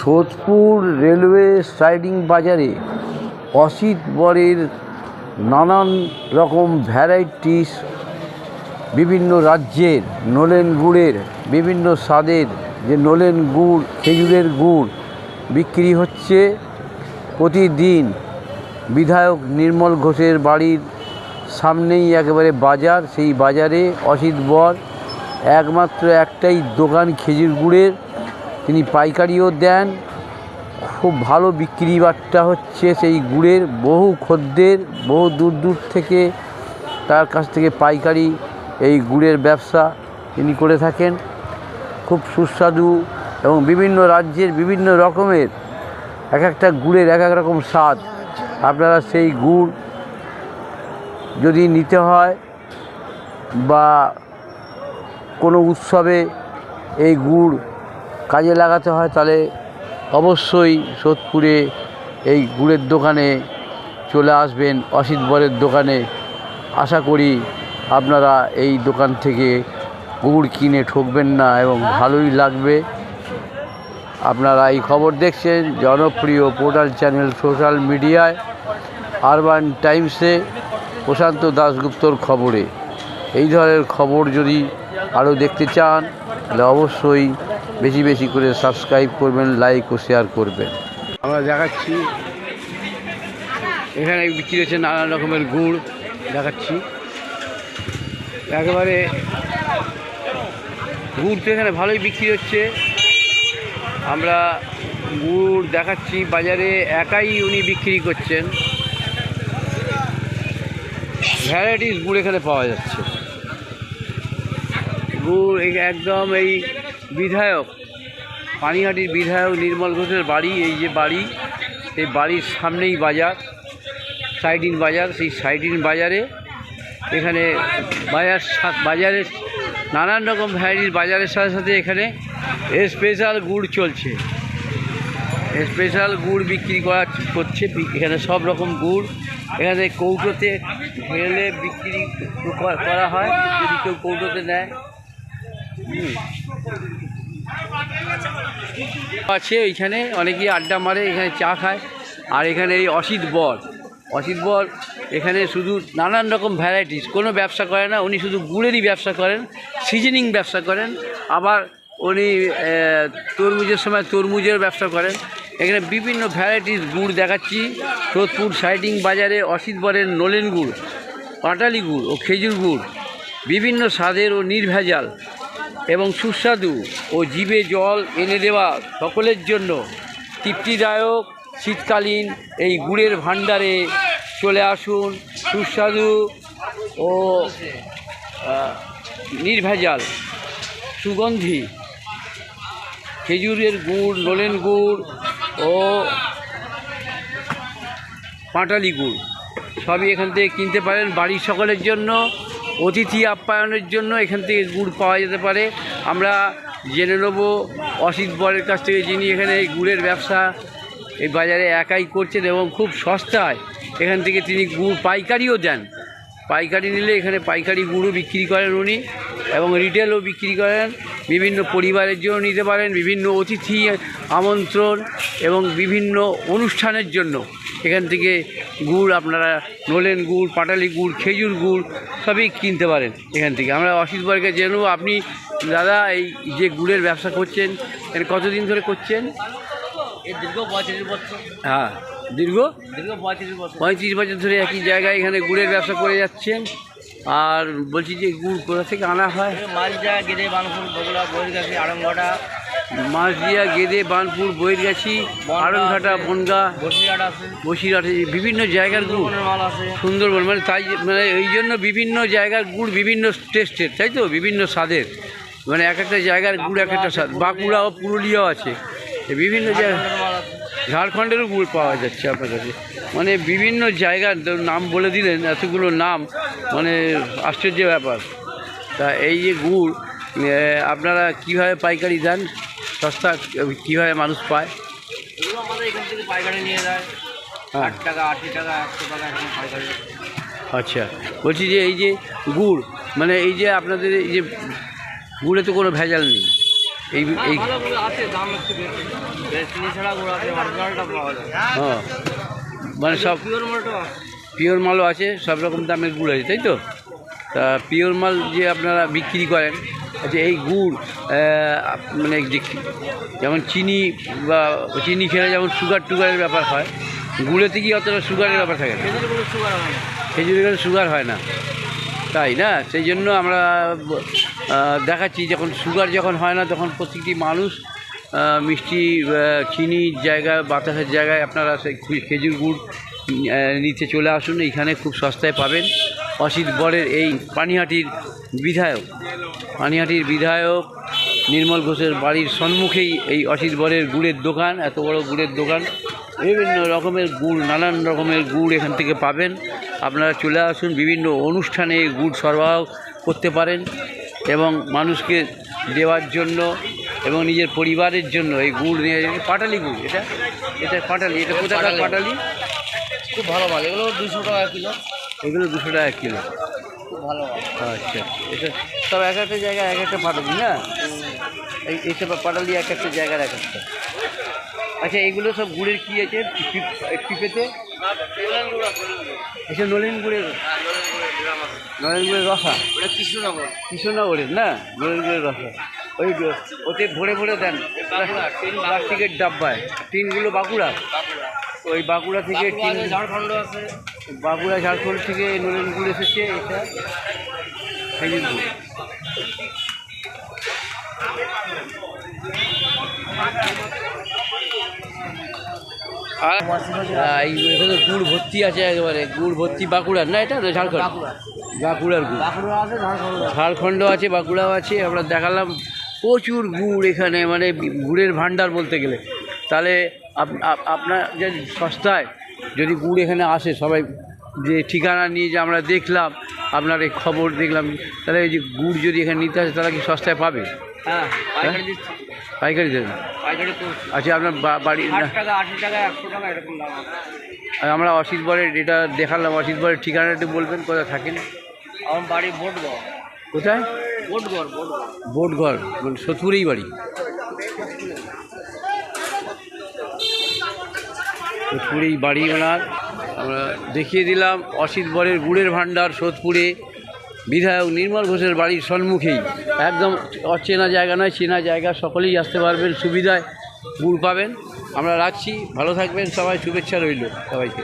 Sodepur railway স্ট্রাইডিং বাজারে অসিত বরের নানান রকম ভ্যারাইটিস বিভিন্ন রাজ্যের নলেন গুড়ের বিভিন্ন স্বাদের যে নলেন গুড় খেজুরের গুড় বিক্রি হচ্ছে প্রতিদিন। বিধায়ক নির্মল ঘোষের বাড়ির সামনেই একেবারে বাজার, সেই বাজারে অসিত বর একমাত্র একটাই দোকান খেজুর গুড়ের, তিনি পাইকারিও দেন। খুব ভালো বিক্রি বাট্টা হচ্ছে সেই গুড়ের, বহু খদ্দের বহু দূর দূর থেকে তার কাছ থেকে পাইকারি এই গুড়ের ব্যবসা তিনি করে থাকেন। খুব সুস্বাদু এবং বিভিন্ন রাজ্যের বিভিন্ন রকমের এক একটা গুড়ের এক এক রকম স্বাদ। আপনারা সেই গুড় যদি নিতে হয় বা কোনো উৎসবে এই গুড় কাজে লাগাতে হয় তাহলে অবশ্যই সোদপুরে এই গুড়ের দোকানে চলে আসবেন, অসিত বরের দোকানে। আশা করি আপনারা এই দোকান থেকে গুড় কিনে ঠকবেন না এবং ভালোই লাগবে। আপনারা এই খবর দেখছেন জনপ্রিয় পোর্টাল চ্যানেল সোশ্যাল মিডিয়ায় আরবান টাইমসে প্রশান্ত দাশগুপ্তর খবরে। এই ধরনের খবর যদি আরও দেখতে চান তাহলে অবশ্যই বেশি বেশি করে সাবস্ক্রাইব করবেন, লাইক ও শেয়ার করবেন। আমরা দেখাচ্ছি এখানে বিক্রি হচ্ছে নানান রকমের গুড়, দেখাচ্ছি একেবারে গুড় তো এখানে ভালোই বিক্রি হচ্ছে। আমরা গুড় দেখাচ্ছি বাজারে, একাই উনি বিক্রি করছেন। ভ্যারাইটিস গুড় এখানে পাওয়া যাচ্ছে। গুড় একদম এই বিধায়ক পানিহাটির বিধায়ক নির্মল ঘোষের বাড়ি, এই যে বাড়ি, এই বাড়ির সামনেই বাজার, সাইডিন বাজার। সেই সাইডিন বাজারে এখানে বাজারে নানান রকম ভ্যারাইটিস বাজারের সাথে সাথে এখানে স্পেশাল গুড় চলছে। স্পেশাল গুড় বিক্রি করছে এখানে, সব রকম গুড় এখানে কৌটোতে ঢেলে বিক্রি করা হয় যদি কেউ কৌটোতে নেয়। আছে এইখানে অনেকেই আড্ডা মারে, এখানে চা খায়। আর এখানে এই অসিত বর এখানে শুধু নানান রকম ভ্যারাইটিস, কোনো ব্যবসা করে না উনি, শুধু গুড়েরই ব্যবসা করেন, সিজনিং ব্যবসা করেন। আবার উনি তরমুজের সময় তরমুজের ব্যবসা করেন। এখানে বিভিন্ন ভ্যারাইটিস গুড় দেখাচ্ছি। সোদপুর সাইডিং বাজারে অসিত বরের নলেন গুড়, পাটালি গুড় ও খেজুর গুড় বিভিন্ন স্বাদের ও নির্ভেজাল এবং সুস্বাদু ও জিভে জল এনে দেওয়া সকলের জন্য তৃপ্তিদায়ক শীতকালীন এই গুড়ের ভাণ্ডারে চলে আসুন। সুস্বাদু ও নির্ভেজাল সুগন্ধি খেজুরের গুড়, নলেন গুড় ও পাটালি গুড় সবই এখান থেকে কিনতে পারেন। বাড়ির সকলের জন্য, অতিথি আপ্যায়নের জন্য এখান থেকে গুড় পাওয়া যেতে পারে। আমরা জেনে নেব অসিত বরের কাছ থেকে, যিনি এখানে এই গুড়ের ব্যবসা এই বাজারে একাই করছেন এবং খুব সস্তায় এখান থেকে তিনি গুড় পাইকারিও দেন। পাইকারি নিলে এখানে পাইকারি গুঁড়ো বিক্রি করেন উনি, এবং রিটেলও বিক্রি করেন। বিভিন্ন পরিবারের জন্য নিতে পারেন, বিভিন্ন অতিথি আমন্ত্রণ এবং বিভিন্ন অনুষ্ঠানের জন্য এখান থেকে গুড় আপনারা নলেন গুড়, পাটালি গুড়, খেজুর গুড় সবই কিনতে পারেন এখান থেকে। আমরা অসিত বরকে জেনে নেব, আপনি দাদা এই যে গুড়ের ব্যবসা করছেন এটা কতদিন ধরে করছেন? দীর্ঘ 35 বছর। হ্যাঁ, দীর্ঘ 35 বছর ধরে একই জায়গায় এখানে গুড়ের ব্যবসা করে যাচ্ছেন। আর বলছি যে গুড় কোথা থেকে আনা হয়? মাছদিয়া, গেদে, বানপুর, বগুড়া, বৈরগাছি, আড়ংঘাটা। মাছদিয়া, গেদে, বানপুর, বৈরগাছি, আড়ংঘাটা, বনগা, বসিরহাট, বিভিন্ন জায়গার গুড়, সুন্দরবন, মানে তাই মানে এই জন্য বিভিন্ন জায়গার গুড় বিভিন্ন টেস্টের, তাই তো, বিভিন্ন স্বাদের, মানে এক একটা জায়গার গুড় এক একটা স্বাদ। বাঁকুড়া ও পুরুলিয়াও আছে, বিভিন্ন জায়গা, ঝাড়খণ্ডেরও গুড় পাওয়া যাচ্ছে আপনার কাছে। মানে বিভিন্ন জায়গার নাম বলে দিলেন, এতগুলো নাম, মানে আশ্চর্য ব্যাপার। তা এই যে গুড় আপনারা কীভাবে পাইকারি দেন, সস্তা কীভাবে মানুষ পায়? আমাদের এখান থেকে পাইকারি নিয়ে যায় 8 টাকা, 80 টাকা, 100 টাকা এখানে পাইকারি। আচ্ছা, বলছি যে এই যে গুড়, মানে এই যে আপনাদের এই যে গুড়ে তো কোনো ভেজাল নেই, এই এই ভালো গুলো আছে, দাম একটু বেশি ছাড়া গুলো আছে, অরিজিনালটা পাওয়া যায়। হ্যাঁ, মানে সব পিওর মালটা আছে। পিওর মালও আছে, সব রকম দামের গুড় আছে, তাই তো? তা পিওর মাল যে আপনারা বিক্রি করেন, আচ্ছা এই গুড় মানে যেমন চিনি বা চিনি খেলে যেমন সুগার টুগারের ব্যাপার হয়, গুড়েতে কি অতটা সুগারের ব্যাপার থাকে না? খেজুরের গুলো সুগার হয় না। খেজুরের গুড়ে সুগার হয় না, তাই না? সেই জন্য আমরা দেখাচ্ছি যখন সুগার যখন হয় না তখন প্রত্যেকটি মানুষ মিষ্টি চিনির জায়গায় বাতাসের জায়গায় আপনারা সেই খেজুর গুড় নিতে চলে আসুন। এইখানে খুব সস্তায় পাবেন। অসিত বরের এই পানিহাটির বিধায়ক নির্মল ঘোষের বাড়ির সম্মুখেই এই অসিত বরের গুড়ের দোকান, এত বড় গুড়ের দোকান, বিভিন্ন রকমের গুড়, নানান রকমের গুড় এখান থেকে পাবেন। আপনারা চলে আসুন, বিভিন্ন অনুষ্ঠানে গুড় সরবরাহ করতে পারেন এবং মানুষকে দেওয়ার জন্য এবং নিজের পরিবারের জন্য এই গুড় নিয়ে পাটালি গুড়, এটা পাটালি, এটা কোথাকার পাটালি? খুব ভালো মাল, এগুলো 200 টাকা কিলো। এগুলো 200 টাকা কিলো। খুব ভালো মাল। আচ্ছা, এটা সব এক একটা জায়গায় এক একটা পাটালি না? এইসব পাটালি এক একটা জায়গার এক একটা। আচ্ছা, এগুলো সব গুড়ের কী আছে পিপেতে? এসব নলেন গুড়ের রসা। ওটা কৃষ্ণনগরের না, নলেন গুড়ের রসা। ওই ওতে ভরে ভরে দেন প্লাস্টিকের ডাব্বায়। টিনগুলো বাঁকুড়া, ওই বাঁকুড়া থেকে টিন, ঝাড়খণ্ড আছে। বাঁকুড়া ঝাড়খণ্ড থেকে নলেন গুড় এসেছে। এটা খেজুর গুড়। আর এই এখানে গুড় ভর্তি আছে, একেবারে গুড় ভর্তি। বাঁকুড়ার না, এটা ঝাড়খণ্ড? বাঁকুড়ার গুড়। বাঁকুড়া আছে, ঝাড়খণ্ড আছে, বাঁকুড়াও আছে। আমরা দেখালাম প্রচুর গুড় এখানে, মানে গুড়ের ভান্ডার বলতে গেলে। তাহলে আপনার যে সস্তায় যদি গুড় এখানে আসে, সবাই যে ঠিকানা নিয়ে যে আমরা দেখলাম, আপনার এই খবর দেখলাম, তাহলে এই যে গুড় যদি এখানে নিতে আসে তারা কি সস্তায় পাবে? হ্যাঁ, পাইকারি দিচ্ছি। পাইকারি দেবেন? পাইকারি করছি। আচ্ছা, আপনার বাড়ি 60 টাকা, 80 টাকা, 100 টাকা এরকম দাম আছে। আর আমরা অসিত বরের এটা দেখালাম, অসিত বরের ঠিকানাটা একটু বলবেন, কোথায় থাকেন? আমার বাড়ি বোটগড়। কোথায়? বোটগড়। বোটগড়, মানে সোদপুরেই বাড়ি? সোদপুরেই বাড়ি ওনার। আমরা দেখিয়ে দিলাম অসিত বরের গুড়ের ভান্ডার, সোদপুরে বিধায়ক নির্মল ঘোষের বাড়ির সম্মুখেই। একদম অচেনা জায়গা নয়, চেনা জায়গা, সকলেই আসতে পারবেন, সুবিধায় গুড় পাবেন। আমরা রাখছি, ভালো থাকবেন সবাই, শুভেচ্ছা রইল সবাইকে।